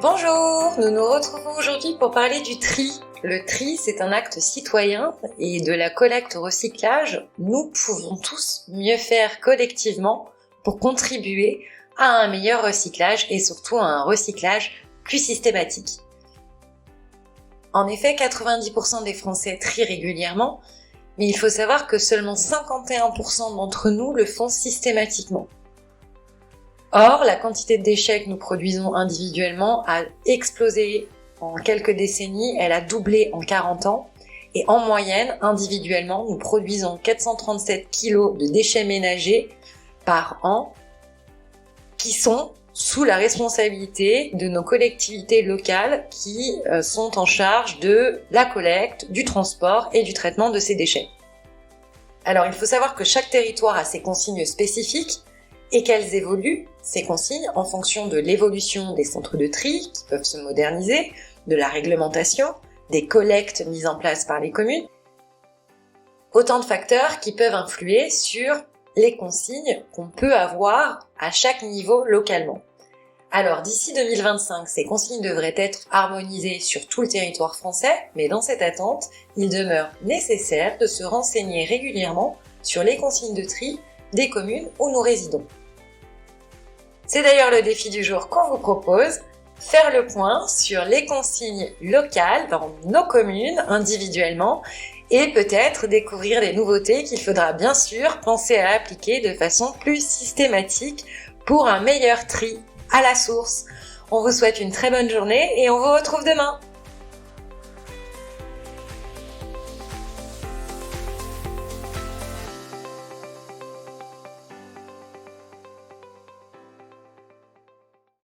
Bonjour, nous nous retrouvons aujourd'hui pour parler du tri. Le tri, c'est un acte citoyen et de la collecte au recyclage, nous pouvons tous mieux faire collectivement pour contribuer à un meilleur recyclage et surtout à un recyclage plus systématique. En effet, 90% des Français trient régulièrement, mais il faut savoir que seulement 51% d'entre nous le font systématiquement. Or, la quantité de déchets que nous produisons individuellement a explosé en quelques décennies, elle a doublé en 40 ans, et en moyenne, individuellement, nous produisons 437 kg de déchets ménagers par an, qui sont sous la responsabilité de nos collectivités locales qui sont en charge de la collecte, du transport et du traitement de ces déchets. Alors, il faut savoir que chaque territoire a ses consignes spécifiques, et qu'elles évoluent, ces consignes, en fonction de l'évolution des centres de tri qui peuvent se moderniser, de la réglementation, des collectes mises en place par les communes. Autant de facteurs qui peuvent influer sur les consignes qu'on peut avoir à chaque niveau localement. Alors d'ici 2025, ces consignes devraient être harmonisées sur tout le territoire français, mais dans cette attente, il demeure nécessaire de se renseigner régulièrement sur les consignes de tri des communes où nous résidons. C'est d'ailleurs le défi du jour qu'on vous propose, faire le point sur les consignes locales dans nos communes individuellement et peut-être découvrir des nouveautés qu'il faudra bien sûr penser à appliquer de façon plus systématique pour un meilleur tri à la source. On vous souhaite une très bonne journée et on vous retrouve demain.